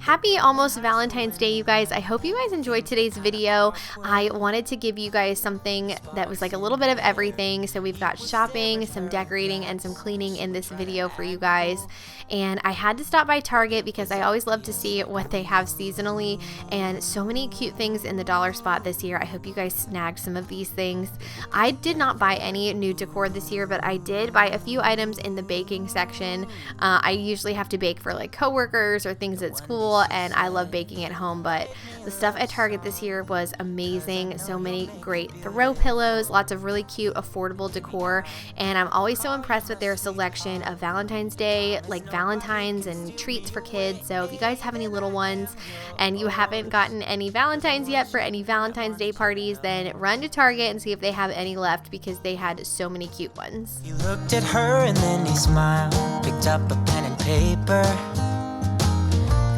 Happy almost Valentine's Day, you guys. I hope you guys enjoyed today's video. I wanted to give you guys something that was like a little bit of everything. So we've got shopping, some decorating, and some cleaning in this video for you guys. And I had to stop by Target because I always love to see what they have seasonally, and so many cute things in the dollar spot this year. I hope you guys snagged some of these things. I did not buy any new decor this year, but I did buy a few items in the baking section. I usually have to bake for like coworkers or things at school, and I love baking at home, but the stuff at Target this year was amazing. So many great throw pillows, lots of really cute affordable decor, and I'm always so impressed with their selection of Valentine's Day, like Valentines and treats for kids. So if you guys have any little ones and you haven't gotten any Valentines yet for any Valentine's Day parties, then run to Target and see if they have any left, because they had so many cute ones. He looked at her and then he smiled, picked up a pen and paper,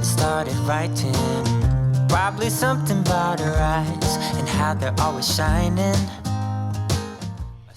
started writing, probably something about her eyes and how they're always shining.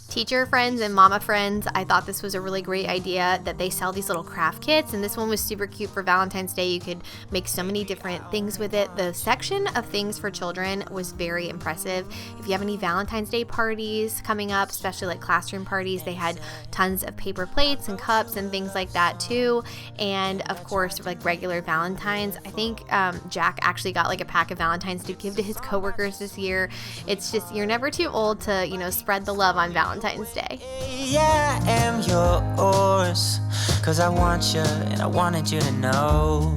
Teacher friends and mama friends, I thought this was a really great idea that they sell these little craft kits, and this one was super cute for Valentine's Day. You could make so many different things with it. The section of things for children was very impressive. If you have any Valentine's Day parties coming up, especially like classroom parties, they had tons of paper plates and cups and things like that too. And of course, like regular Valentines. I think Jack actually got like a pack of Valentines to give to his coworkers this year. It's just, you're never too old to, spread the love on Valentine's Day. Yeah, I am yours, 'cause I want you and I wanted you to know.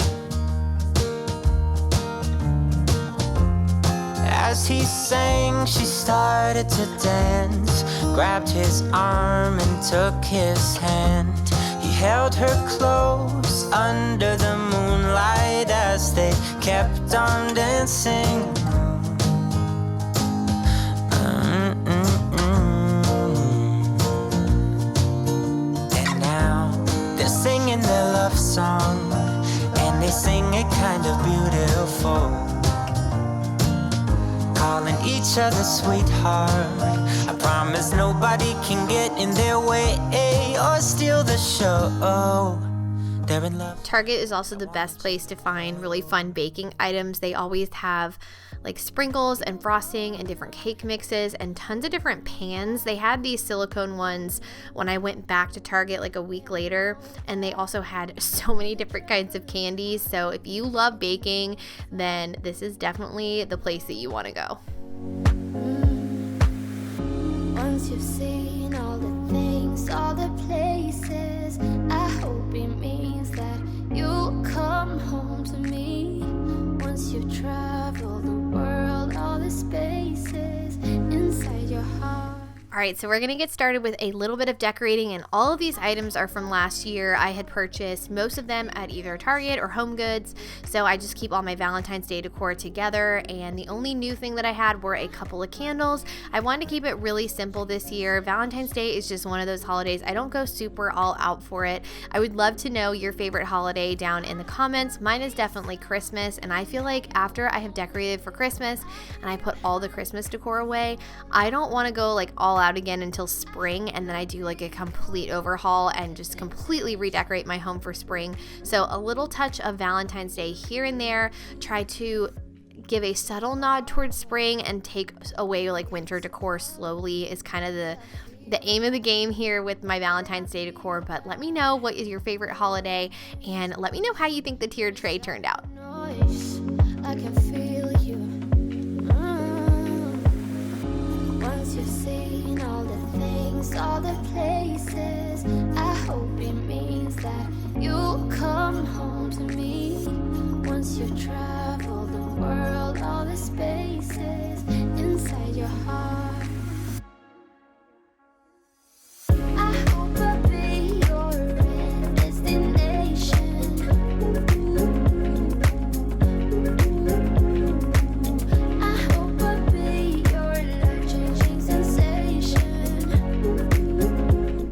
As he sang, she started to dance, grabbed his arm and took his hand. He held her close under the moonlight as they kept on dancing. Singing their love song, and they sing it kind of beautiful, calling each other sweetheart. I promise nobody can get in their way or steal the show. They're in love. Target is also the best place to find really fun baking items. They always have like sprinkles and frosting and different cake mixes and tons of different pans. They had these silicone ones when I went back to Target like a week later, and they also had so many different kinds of candies. So if you love baking, then this is definitely the place that you want to go. Once you've seen all the things, all the places, I hope it means that you'll come home to me. Once you've traveled the world, all the spaces inside your heart. All right, so we're gonna get started with a little bit of decorating, and all of these items are from last year. I had purchased most of them at either Target or Home Goods, so I just keep all my Valentine's Day decor together, and the only new thing that I had were a couple of candles. I wanted to keep it really simple this year. Valentine's Day is just one of those holidays. I don't go super all out for it. I would love to know your favorite holiday down in the comments. Mine is definitely Christmas, and I feel like after I have decorated for Christmas and I put all the Christmas decor away, I don't wanna go like all out again until spring, and then I do like a complete overhaul and just completely redecorate my home for spring. So a little touch of Valentine's Day here and there, try to give a subtle nod towards spring and take away like winter decor slowly is kind of the aim of the game here with my Valentine's Day decor. But let me know what is your favorite holiday, and let me know how you think the tiered tray turned out. I can feel you. Once you've seen all the things, all the places, I hope it means that you'll come home to me. Once you've traveled the world, all the spaces inside your heart.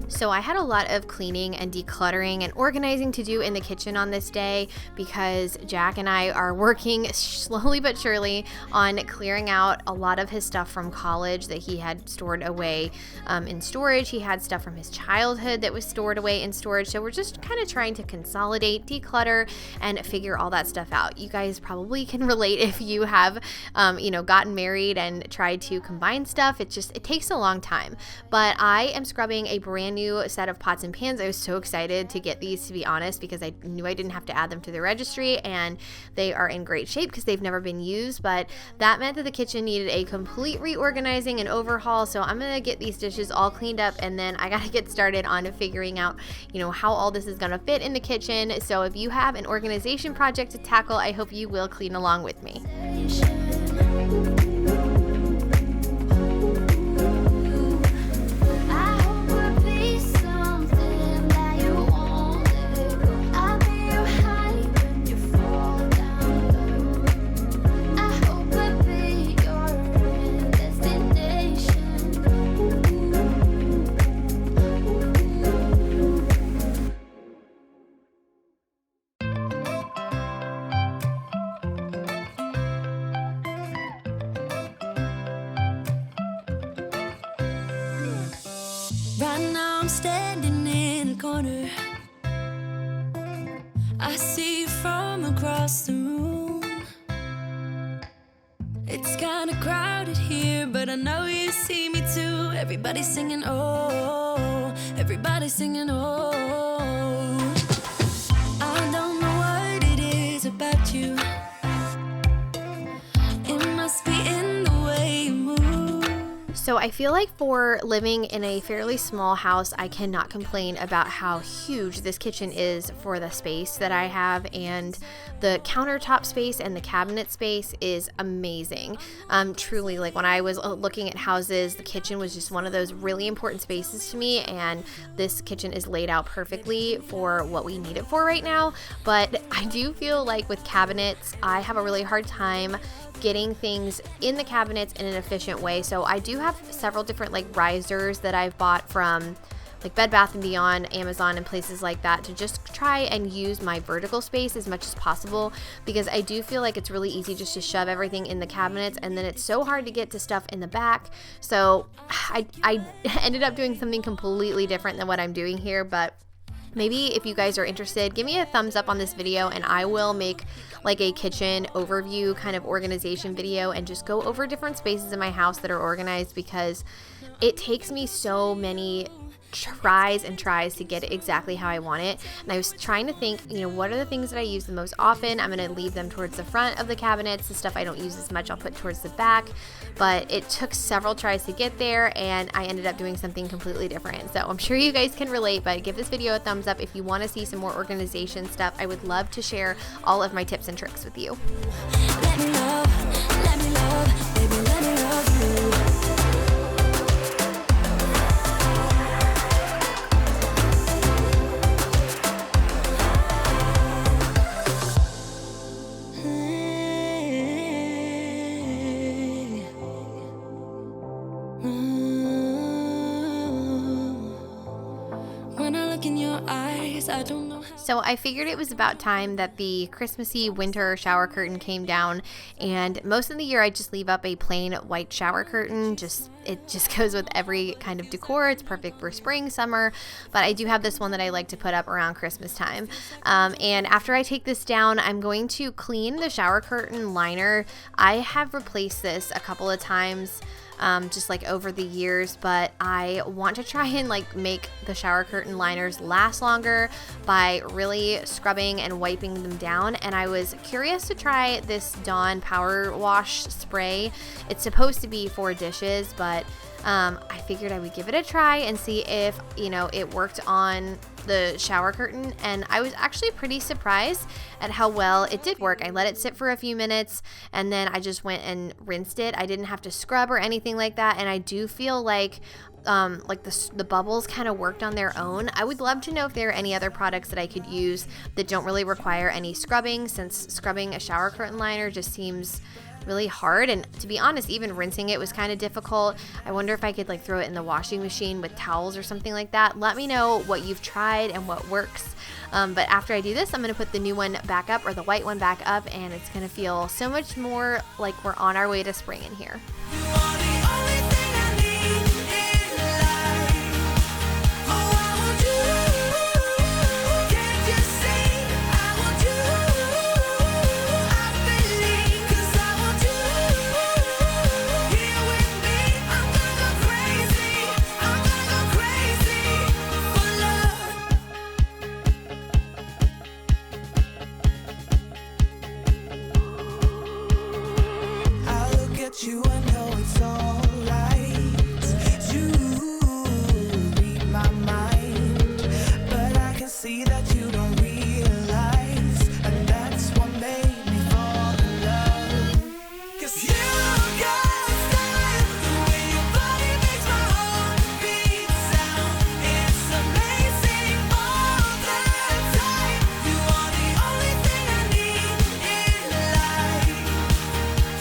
So I had a lot of cleaning and decluttering and organizing to do in the kitchen on this day because Jack and I are working slowly but surely on clearing out a lot of his stuff from college that he had stored away in storage. He had stuff from his childhood that was stored away in storage. So we're just kind of trying to consolidate, declutter, and figure all that stuff out. You guys probably can relate if you have, gotten married and tried to combine stuff. It takes a long time. But I am scrubbing a brand new set of pots and pans. I was so excited to get these, to be honest, because I knew I didn't have to add them to the registry, and they are in great shape because they've never been used. But that meant that the kitchen needed a complete reorganizing and overhaul. So I'm gonna get these dishes all cleaned up, and then I gotta get started on figuring out, how all this is gonna fit in the kitchen. So if you have an organization project to tackle, I hope you will clean along with me. Right now I'm standing in a corner. I see you from across the room. It's kinda crowded here, but I know you see me too. Everybody's singing, oh, everybody's singing, oh. I don't know what it is about you. It must be in the way you move. So I feel like for living in a fairly small house, I cannot complain about how huge this kitchen is for the space that I have, and the countertop space and the cabinet space is amazing. Truly, like when I was looking at houses, the kitchen was just one of those really important spaces to me, and this kitchen is laid out perfectly for what we need it for right now. But I do feel like with cabinets, I have a really hard time getting things in the cabinets in an efficient way. So I do have several different risers that I've bought from Bed Bath & Beyond, Amazon, and places like that to just try and use my vertical space as much as possible, because I do feel like it's really easy just to shove everything in the cabinets, and then it's so hard to get to stuff in the back. So I ended up doing something completely different than what I'm doing here, but maybe if you guys are interested, give me a thumbs up on this video and I will make a kitchen overview kind of organization video and just go over different spaces in my house that are organized, because it takes me so many tries to get it exactly how I want it. And I was trying to think, what are the things that I use the most often? I'm going to leave them towards the front of the cabinets. The stuff I don't use as much, I'll put towards the back. But it took several tries to get there, and I ended up doing something completely different. So I'm sure you guys can relate, but give this video a thumbs up if you want to see some more organization stuff. I would love to share all of my tips and tricks with you. Let me love, baby, let me love you. I don't know. So I figured it was about time that the Christmassy winter shower curtain came down, and most of the year I just leave up a plain white shower curtain. It just goes with every kind of decor. It's perfect for spring, summer, but I do have this one that I like to put up around Christmas time. And after I take this down, I'm going to clean the shower curtain liner. I have replaced this a couple of times just over the years, but I want to try and make the shower curtain liners last longer by really scrubbing and wiping them down. And I was curious to try this Dawn Power Wash spray. It's supposed to be for dishes, but I figured I would give it a try and see if it worked on the shower curtain, and I was actually pretty surprised at how well it did work. I let it sit for a few minutes and then I just went and rinsed it. I didn't have to scrub or anything like that, and I do feel like the bubbles kind of worked on their own. I would love to know if there are any other products that I could use that don't really require any scrubbing, since scrubbing a shower curtain liner just seems really hard, and to be honest, even rinsing it was kind of difficult. I wonder if I could like throw it in the washing machine with towels or something like that. Let me know what you've tried and what works. But after I do this, I'm going to put the new one back up, or the white one back up, and it's going to feel so much more like we're on our way to spring in here. You, I know it's alright. You read my mind, but I can see that you don't realize, and that's what made me fall in love. 'Cause you got style, the way your body makes my heart beat sound. It's amazing all the time. You are the only thing I need in life.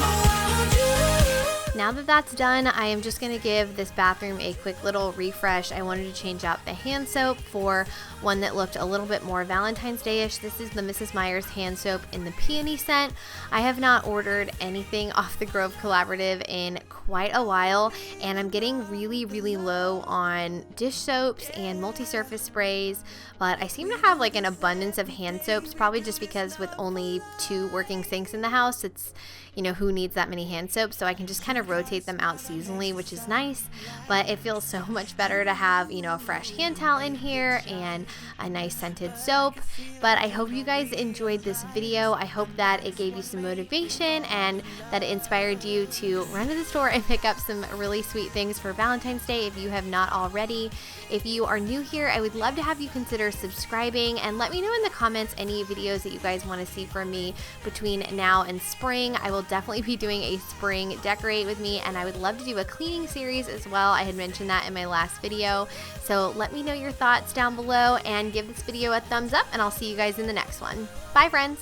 Oh, I want you. Now that that's done, I am just going to give this bathroom a quick little refresh. I wanted to change out the hand soap for one that looked a little bit more Valentine's Day-ish. This is the Mrs. Meyer's hand soap in the peony scent. I have not ordered anything off the Grove Collaborative in quite a while, and I'm getting really, really low on dish soaps and multi-surface sprays, but I seem to have like an abundance of hand soaps, probably just because with only 2 working sinks in the house, it's, you know, who needs that many hand soaps? So I can just kind of rotate them out seasonally, which is nice, but it feels so much better to have, you know, a fresh hand towel in here and a nice scented soap. But I hope you guys enjoyed this video. I hope that it gave you some motivation and that it inspired you to run to the store and pick up some really sweet things for Valentine's Day if you have not already. If you are new here, I would love to have you consider subscribing, and let me know in the comments any videos that you guys want to see from me between now and spring. I will definitely be doing a spring decorate with me, and I would love to do a cleaning series as well. I had mentioned that in my last video, so let me know your thoughts down below and give this video a thumbs up, and I'll see you guys in the next one. Bye, friends.